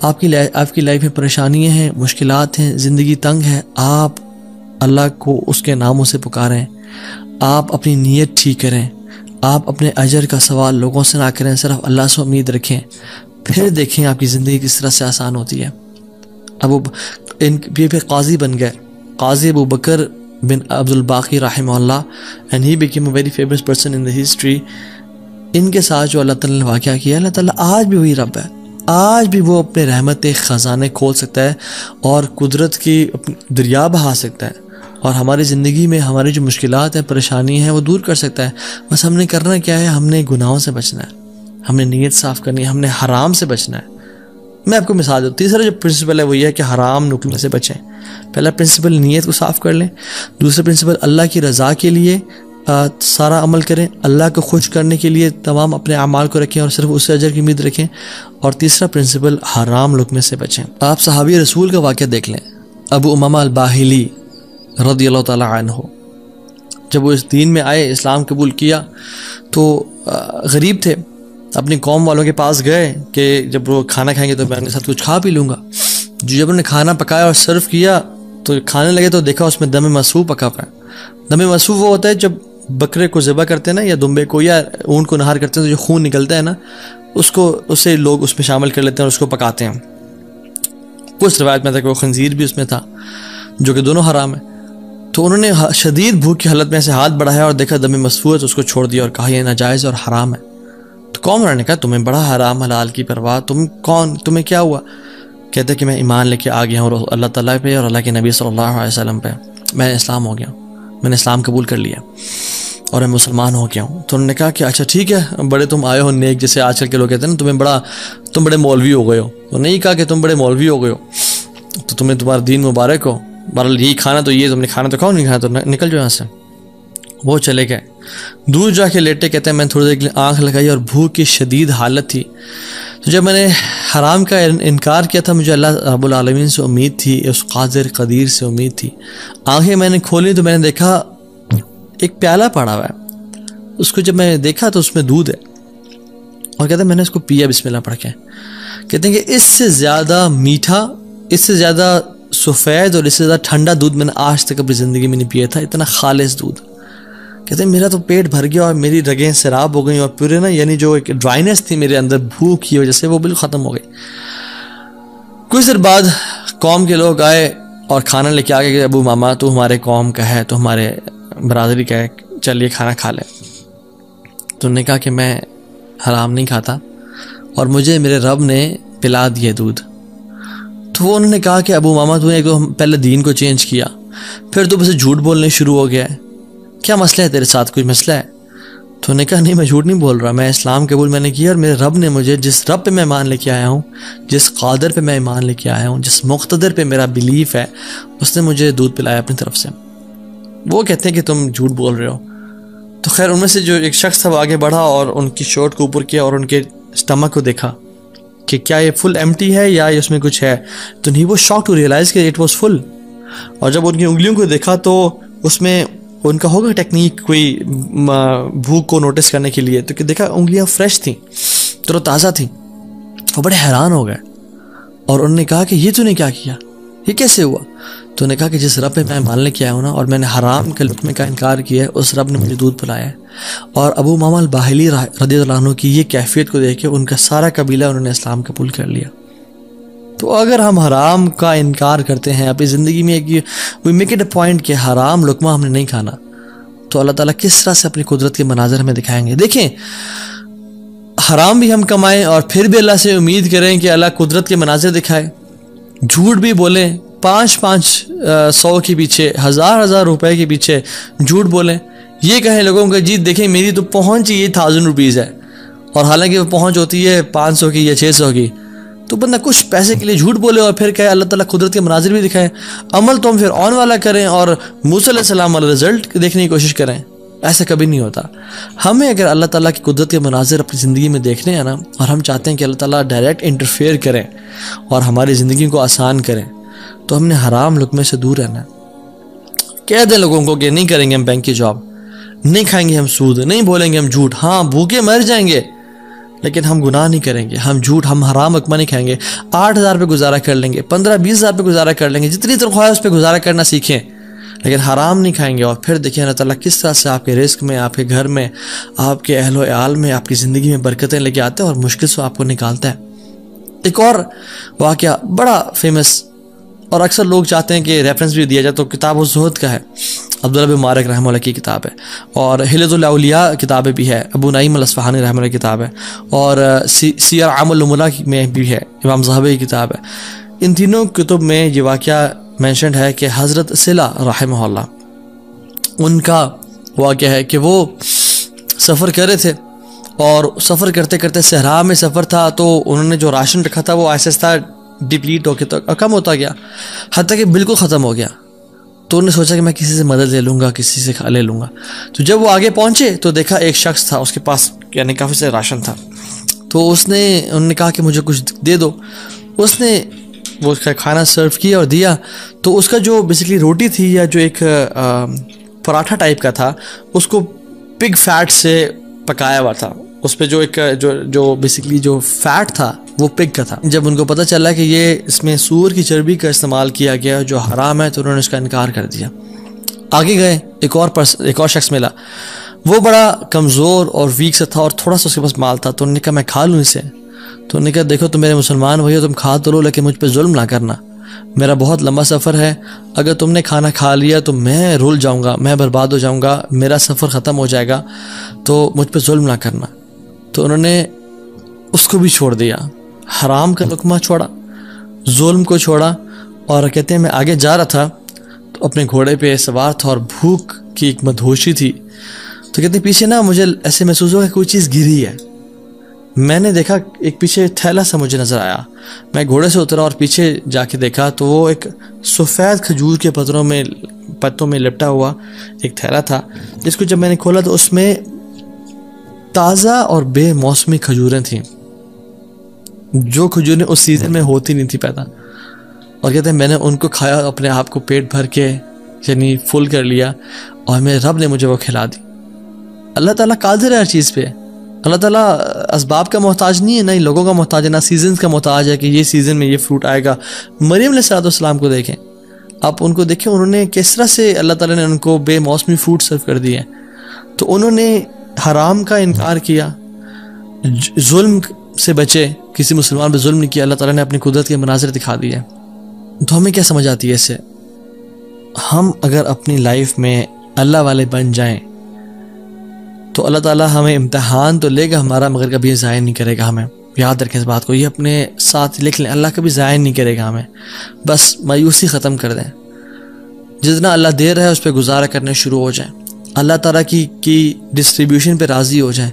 آپ کی لائف میں پریشانیاں ہیں، مشکلات ہیں، زندگی تنگ ہے، آپ اللہ کو اس کے ناموں سے پکاریں، آپ اپنی نیت ٹھیک کریں، آپ اپنے اجر کا سوال لوگوں سے نہ کریں، صرف اللہ سے امید رکھیں، پھر دیکھیں آپ کی زندگی کس طرح سے آسان ہوتی ہے۔ یہ قاضی بن گئے، قاضی ابو بکر بن عبد الباقی رحمہ اللہ، and he became a very famous person in the history۔ ان کے ساتھ جو اللہ تعالیٰ نے واقعہ کیا، اللہ تعالیٰ آج بھی وہی رب ہے، آج بھی وہ اپنے رحمت خزانے کھول سکتا ہے اور قدرت کی دریا بہا سکتا ہے، اور ہماری زندگی میں ہماری جو مشکلات ہیں، پریشانی ہیں، وہ دور کر سکتا ہے۔ بس ہم نے کرنا کیا ہے، ہم نے گناہوں سے بچنا ہے، ہم نے نیت صاف کرنی ہے، ہم نے حرام سے بچنا ہے۔ میں آپ کو مثال دوں، تیسرا جو پرنسپل ہے وہ یہ ہے کہ حرام نکلنے سے بچیں۔ پہلا پرنسپل نیت کو صاف کر لیں، دوسرا پرنسپل اللہ کی رضا کے لیے سارا عمل کریں، اللہ کو خوش کرنے کے لیے تمام اپنے اعمال کو رکھیں اور صرف اس سے اجر کی امید رکھیں، اور تیسرا پرنسپل حرام لقمے سے بچیں۔ آپ صحابی رسول کا واقعہ دیکھ لیں، ابو امامہ الباہلی رضی اللہ تعالیٰ عنہ، جب وہ اس دین میں آئے، اسلام قبول کیا، تو غریب تھے، اپنی قوم والوں کے پاس گئے کہ جب وہ کھانا کھائیں گے تو میں ان کے ساتھ کچھ کھا پی لوں گا۔ جب انہوں نے کھانا پکایا اور سرو کیا تو کھانے لگے تو دیکھا اس میں دم مسفوح پکا ہوا ہے۔ دم مسفوح وہ ہوتا ہے جب بکرے کو ذبح کرتے ہیں نا، یا دمبے کو یا اونٹ کو نہار کرتے ہیں تو جو خون نکلتا ہے نا، اسے لوگ اس میں شامل کر لیتے ہیں اور اس کو پکاتے ہیں۔ کچھ روایت میں تھا کہ وہ خنزیر بھی اس میں تھا، جو کہ دونوں حرام ہیں۔ تو انہوں نے شدید بھوک کی حالت میں ایسے ہاتھ بڑھایا اور دیکھا دم مسفوح ہے تو اس کو چھوڑ دیا اور کہا یہ ناجائز اور حرام ہے۔ تو قوم والوں نے کہا تمہیں بڑا حرام حلال کی پرواہ، تم کون، تمہیں کیا ہوا؟ کہتے کہ میں ایمان لے کے آ گیا ہوں اللہ تعالیٰ پہ اور اللہ کے نبی صلی اللہ علیہ وسلم پہ، میں اسلام ہو گیا ہوں، میں نے اسلام قبول کر لیا اور میں مسلمان ہو گیا ہوں۔ تو انہوں نے کہا کہ اچھا ٹھیک ہے، بڑے تم آئے ہو نیک، جیسے آج کل کے لوگ کہتے ہیں نا تم بڑے مولوی ہو گئے ہو۔ تو نہیں کہا کہ تم بڑے مولوی ہو گئے ہو، تو تمہیں تمہارا دین مبارک ہو، بہرحال یہی کھانا تو یہ تم نے کھانا تو کھاؤ، نہیں کھانا تو نکل جاؤ یہاں سے۔ وہ چلے گئے، دور جا کے لیٹے، کہتے ہیں میں نے تھوڑی دیر کے لیے آنکھ لگائی اور بھوک کی شدید حالت تھی۔ تو جب میں نے حرام کا انکار کیا تھا، مجھے اللہ رب العالمین سے امید تھی، اس قادر قدیر سے امید تھی۔ آنکھیں میں نے کھولی تو میں نے دیکھا ایک پیالہ پڑا ہوا ہے، اس کو جب میں نے دیکھا تو اس میں دودھ ہے، اور کہتے ہیں میں نے اس کو پیا بسم اللہ پڑھ کے۔ کہتے ہیں کہ اس سے زیادہ میٹھا، اس سے زیادہ سفید اور اس سے زیادہ ٹھنڈا دودھ میں نے آج تک اپنی زندگی میں نہیں پیا تھا، اتنا خالص دودھ۔ کہتے ہیں میرا تو پیٹ بھر گیا اور میری رگیں سیراب ہو گئیں، اور پورے نا یعنی جو ایک ڈرائنس تھی میرے اندر بھوک کی وجہ سے، وہ بالکل ختم ہو گئی۔ کچھ دیر بعد قوم کے لوگ آئے اور کھانا لے کے آ گئے کہ ابو ماما تو ہمارے قوم کا ہے، تو ہمارے برادری کا ہے، چلیے کھانا کھا لے۔ تو انہوں نے کہا کہ میں حرام نہیں کھاتا اور مجھے میرے رب نے پلا دیے دودھ۔ تو وہ انہوں نے کہا کہ ابو ماما تو نے پہلے دین کو چینج کیا، پھر تو بس جھوٹ بولنے شروع ہو گیا ہے، کیا مسئلہ ہے تیرے ساتھ، کوئی مسئلہ ہے؟ تو انہوں نے کہا نہیں میں جھوٹ نہیں بول رہا، میں اسلام قبول میں نے کیا، اور میرے رب نے مجھے جس رب پہ میں ایمان لے کے آیا ہوں، جس قادر پہ میں ایمان لے کے آیا ہوں، جس مقتدر پہ میرا بلیف ہے، اس نے مجھے دودھ پلایا اپنی طرف سے۔ وہ کہتے ہیں کہ تم جھوٹ بول رہے ہو۔ تو خیر ان میں سے جو ایک شخص تھا وہ آگے بڑھا اور ان کی شرٹ کو اوپر کیا اور ان کے اسٹمک کو دیکھا کہ کیا یہ فل ایمٹی ہے یا اس میں کچھ ہے۔ تو نہیں، وہ شاک ٹو ریئلائز کہ اٹ واز فل، اور جب ان کی انگلیوں کو دیکھا تو اس میں ان کا ہوگا ٹیکنیک کوئی بھوک کو نوٹس کرنے کے لیے، تو کہ دیکھا انگلیاں فریش تھیں، تر و تازہ تھیں۔ وہ بڑے حیران ہو گئے اور انہوں نے کہا کہ یہ تو نے کیا کیا، یہ کیسے ہوا؟ تو انہوں نے کہا کہ جس رب پہ میں مان لے کے آیا ہوں نا، اور میں نے حرام کے لقمے کا انکار کیا ہے، اس رب نے مجھے دودھ پلایا ہے۔ اور ابو ماما الباہلی رضی اللہ عنہ کی یہ کیفیت کو دیکھ کے ان کا سارا قبیلہ انہوں نے اسلام قبول کر لیا۔ تو اگر ہم حرام کا انکار کرتے ہیں اپنی زندگی میں، we make it a point کہ حرام لقمہ ہم نے نہیں کھانا، تو اللہ تعالیٰ کس طرح سے اپنی قدرت کے مناظر ہمیں دکھائیں گے۔ دیکھیں، حرام بھی ہم کمائیں اور پھر بھی اللہ سے امید کریں کہ اللہ قدرت کے مناظر دکھائے، جھوٹ بھی بولیں، 500 کے پیچھے، 1000 روپے کے پیچھے جھوٹ بولیں، یہ کہیں لوگوں کو جی دیکھیں میری تو پہنچ ہی 1000 روپیز ہے، اور حالانکہ وہ پہنچ ہوتی ہے 500 کی یا 600 کی، تو بندہ کچھ پیسے کے لیے جھوٹ بولے اور پھر کہے اللہ تعالیٰ قدرت کے مناظر بھی دکھائے۔ عمل تو ہم پھر آن والا کریں اور موسیٰ علیہ السلام والا رزلٹ دیکھنے کی کوشش کریں، ایسا کبھی نہیں ہوتا۔ ہمیں اگر اللہ تعالیٰ کی قدرت کے مناظر اپنی زندگی میں دیکھنے ہیں نا، اور ہم چاہتے ہیں کہ اللہ تعالیٰ ڈائریکٹ انٹرفیئر کریں اور ہماری زندگی کو آسان کریں، تو ہم نے حرام لقمے سے دور رہنا ہے۔ کہہ دیں لوگوں کو کہ نہیں کریں گے ہم بینک کی جاب، نہیں کھائیں گے ہم سود، نہیں بولیں گے ہم جھوٹ، ہاں بھوکے مر جائیں گے لیکن ہم گناہ نہیں کریں گے, ہم جھوٹ, ہم حرام لقمہ نہیں کھائیں گے, 8,000 پہ گزارا کر لیں گے, 15-20,000 پہ گزارا کر لیں گے, جتنی تنخواہ ہے اس پہ گزارا کرنا سیکھیں, لیکن حرام نہیں کھائیں گے. اور پھر دیکھیں اللہ تعالیٰ کس طرح سے آپ کے رزق میں, آپ کے گھر میں, آپ کے اہل و عیال میں, آپ کی زندگی میں برکتیں لے کے آتے ہیں اور مشکل سے آپ کو نکالتا ہے. ایک اور واقعہ بڑا فیمس اور اکثر لوگ چاہتے ہیں کہ ریفرنس بھی دیا جائے, تو کتاب الزہد کا ہے, عبداللہ بن مبارک رحمہ اللہ کی کتاب ہے, اور حلۃ الاولیاء کتابیں بھی ہے, ابو نعیم الاصفہانی رحمہ اللہ کی کتاب ہے, اور سیر اعلام النبلاء میں بھی ہے, امام ذہبی کی کتاب ہے. ان تینوں کتب میں یہ واقعہ مینشنڈ ہے کہ حضرت صلہ رحمہ اللہ ان کا واقعہ ہے کہ وہ سفر کر رہے تھے, اور سفر کرتے کرتے صحرا میں سفر تھا, تو انہوں نے جو راشن رکھا تھا وہ آہستہ آہستہ ڈپلیٹ ہو کے کم ہوتا گیا, حتیٰ کہ بالکل ختم ہو گیا. تو انہوں نے سوچا کہ میں کسی سے مدد لے لوں گا, کسی سے لے لوں گا. تو جب وہ آگے پہنچے تو دیکھا ایک شخص تھا, اس کے پاس یعنی کافی سے راشن تھا. تو انہوں نے کہا کہ مجھے کچھ دے دو. اس نے وہ اس کا کھانا سرو کیا اور دیا. تو اس کا جو بیسکلی روٹی تھی یا جو ایک پراٹھا ٹائپ کا تھا, اس کو پگ فیٹ سے پکایا ہوا تھا. اس پہ جو ایک جو بیسکلی جو فیٹ تھا وہ پگ کا تھا. جب ان کو پتہ چلا کہ یہ اس میں سور کی چربی کا استعمال کیا گیا جو حرام ہے, تو انہوں نے اس کا انکار کر دیا. آگے گئے, ایک اور شخص ملا, وہ بڑا کمزور اور ویک سے تھا اور تھوڑا سا اس کے پاس مال تھا. تو انہوں نے کہا میں کھا لوں اسے. تو انہوں نے کہا دیکھو تم میرے مسلمان بھائی ہو, تم کھا تو لو, لیکن مجھ پہ ظلم نہ کرنا, میرا بہت لمبا سفر ہے, اگر تم نے کھانا کھا لیا تو میں رول جاؤں گا, میں برباد ہو جاؤں گا, میرا سفر ختم ہو جائے گا, تو مجھ پہ ظلم نہ کرنا. تو انہوں نے اس کو بھی چھوڑ دیا, حرام کا لقمہ چھوڑا, ظلم کو چھوڑا. اور کہتے ہیں میں آگے جا رہا تھا تو اپنے گھوڑے پہ سوار تھا اور بھوک کی ایک مدہوشی تھی. تو کہتے ہیں پیچھے نا مجھے ایسے محسوس ہوا کہ کوئی چیز گری ہے. میں نے دیکھا ایک پیچھے تھیلا سا مجھے نظر آیا. میں گھوڑے سے اترا اور پیچھے جا کے دیکھا تو وہ ایک سفید کھجور کے پتوں میں لپٹا ہوا ایک تھیلا تھا, جس کو جب میں نے کھولا تو اس میں تازہ اور بے موسمی کھجوریں تھیں, جو کھجوریں اس سیزن میں ہوتی نہیں تھی پیدا. اور کہتے ہیں میں نے ان کو کھایا, اپنے آپ کو پیٹ بھر کے یعنی فل کر لیا, اور میرے رب نے مجھے وہ کھلا دی. اللہ تعالیٰ قادر ہے ہر چیز پہ. اللہ تعالیٰ اسباب کا محتاج نہیں ہے, نہ ہی لوگوں کا محتاج ہے, نہ سیزنز کا محتاج ہے کہ یہ سیزن میں یہ فروٹ آئے گا. مریم علیہ السلام کو دیکھیں, آپ ان کو دیکھیں, انہوں نے کس طرح سے اللہ تعالیٰ نے ان کو بے موسمی فروٹ سرو کر دیے. تو انہوں نے حرام کا انکار کیا, ظلم سے بچے, کسی مسلمان پہ ظلم نہیں کیا. اللہ تعالیٰ نے اپنی قدرت کے مناظر دکھا دیے. تو ہمیں کیا سمجھ آتی ہے اس سے؟ ہم اگر اپنی لائف میں اللہ والے بن جائیں تو اللہ تعالیٰ ہمیں امتحان تو لے گا ہمارا, مگر کبھی ضائع نہیں کرے گا ہمیں. یاد رکھیں اس بات کو, یہ اپنے ساتھ لکھ لیں, اللہ کبھی ضائع نہیں کرے گا ہمیں. بس مایوسی ختم کر دیں, جتنا اللہ دے رہا ہے اس پہ گزارا کرنے شروع ہو جائیں, اللہ تعالیٰ کی ڈسٹریبیوشن پہ راضی ہو جائیں,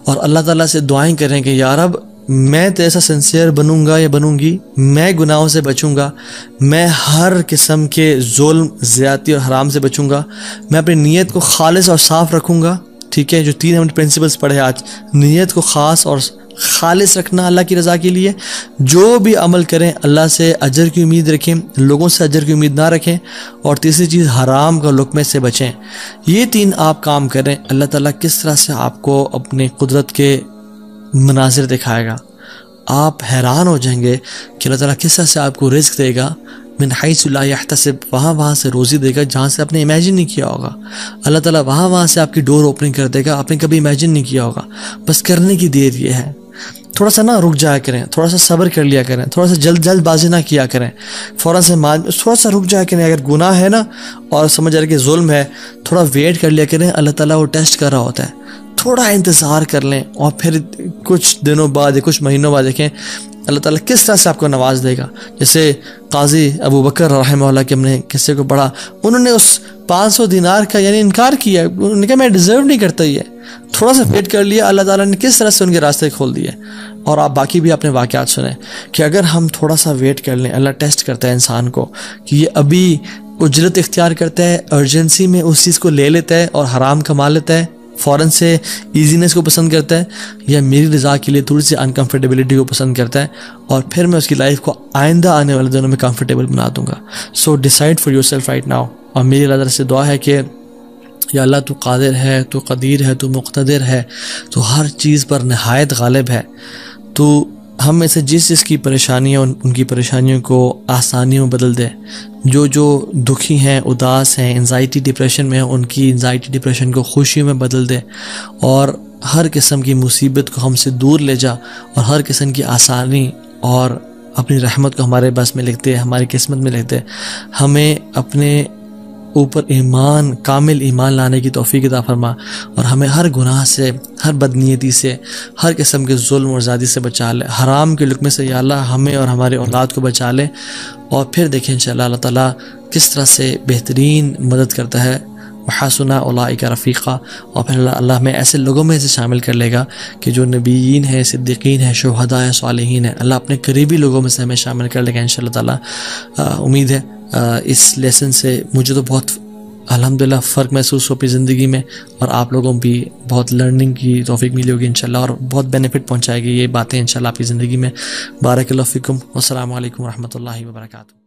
اور اللہ تعالیٰ سے دعائیں کریں کہ یا رب میں تو ایسا سنسیئر بنوں گا یا بنوں گی, میں گناہوں سے بچوں گا, میں ہر قسم کے ظلم, زیادتی اور حرام سے بچوں گا, میں اپنی نیت کو خالص اور صاف رکھوں گا. ٹھیک ہے, جو 3 ہم پرنسپلس پڑھے آج, نیت کو خاص اور خالص رکھنا اللہ کی رضا کے لیے, جو بھی عمل کریں اللہ سے اجر کی امید رکھیں, لوگوں سے اجر کی امید نہ رکھیں, اور تیسری چیز حرام کا لقمے سے بچیں. یہ 3 آپ کام کریں, اللہ تعالیٰ کس طرح سے آپ کو اپنی قدرت کے مناظر دکھائے گا. آپ حیران ہو جائیں گے کہ اللہ تعالیٰ کس طرح سے آپ کو رزق دے گا, من حیث لا یحتسب, وہاں سے روزی دے گا جہاں سے آپ نے امیجن نہیں کیا ہوگا. اللہ تعالیٰ وہاں سے آپ کی ڈور اوپننگ کر دے گا, آپ نے کبھی امیجن نہیں کیا ہوگا. بس کرنے کی دیر یہ ہے, تھوڑا سا نا رک جایا کریں, تھوڑا سا صبر کر لیا کریں, تھوڑا سا جلد بازی نہ کیا کریں, فوراً سے تھوڑا سا رک جایا کریں. اگر گناہ ہے نا اور سمجھ رہے کہ ظلم ہے, تھوڑا ویٹ کر لیا کریں, اللہ تعالیٰ وہ ٹیسٹ کر رہا ہوتا ہے. تھوڑا انتظار کر لیں, اور پھر کچھ دنوں بعد یا کچھ مہینوں بعد دیکھیں اللہ تعالیٰ کس طرح سے آپ کو نواز دے گا. جیسے قاضی ابو بکر رحمہ اللہ کے ہم نے قصے کو پڑھا, انہوں نے اس 500 دینار کا یعنی انکار کیا, انہوں نے کہا میں ڈیزرو نہیں کرتا یہ, تھوڑا سا ویٹ کر لیا, اللہ تعالیٰ نے کس طرح سے ان کے راستے کھول دیے. اور آپ باقی بھی اپنے واقعات سنیں کہ اگر ہم تھوڑا سا ویٹ کر لیں, اللہ ٹیسٹ کرتا ہے انسان کو کہ یہ ابھی اجرت اختیار کرتا ہے, ارجنسی میں اس چیز کو لے لیتا ہے اور حرام کما لیتا ہے, فوراً سے ایزینس کو پسند کرتا ہے, یا میری رضا کے لیے تھوڑی سی انکمفرٹیبلٹی کو پسند کرتا ہے, اور پھر میں اس کی لائف کو آئندہ آنے والے دنوں میں کمفرٹیبل بنا دوں گا. So decide for yourself right now. اور میری اللہ تعالیٰ سے دعا ہے کہ یا اللہ تو قادر ہے، تو قدیر ہے، تو مقتدر ہے، تو ہر چیز پر نہایت غالب ہے، تو ہم میں سے جس جس کی پریشانیاں ان کی پریشانیوں کو آسانیوں میں بدل دے، جو دکھی ہیں، اداس ہیں، انزائٹی ڈپریشن میں ہیں، ان کی انزائٹی ڈپریشن کو خوشیوں میں بدل دے، اور ہر قسم کی مصیبت کو ہم سے دور لے جا، اور ہر قسم کی آسانی اور اپنی رحمت کو ہمارے بس میں لکھتے، ہماری قسمت میں لکھتے، ہمیں اپنے اوپر ایمان، کامل ایمان لانے کی توفیق عطا فرما، اور ہمیں ہر گناہ سے، ہر بدنیتی سے، ہر قسم کے ظلم اور زیادتی سے بچا لے، حرام کے لقمے سے یا اللہ ہمیں اور ہمارے اولاد کو بچا لے، اور پھر دیکھیں انشاءاللہ اللہ تعالیٰ کس طرح سے بہترین مدد کرتا ہے، وحسن اولئک رفیقا، اور پھر اللہ ہمیں ایسے لوگوں میں سے شامل کر لے گا کہ جو نبیین ہیں، صدیقین ہیں، شہداء ہیں، صالحین ہیں، اللہ اپنے قریبی لوگوں میں سے ہمیں شامل کر لے گا انشاءاللہ تعالیٰ۔ امید ہے اس لیسن سے مجھے تو بہت الحمدللہ فرق محسوس ہو اپنی زندگی میں، اور آپ لوگوں بھی بہت لرننگ کی توفیق ملی ہوگی انشاءاللہ، اور بہت بینیفٹ پہنچائے گی یہ باتیں انشاءاللہ آپ کی زندگی میں۔ بارک اللہ فیکم، والسلام علیکم ورحمۃ اللہ وبرکاتہ۔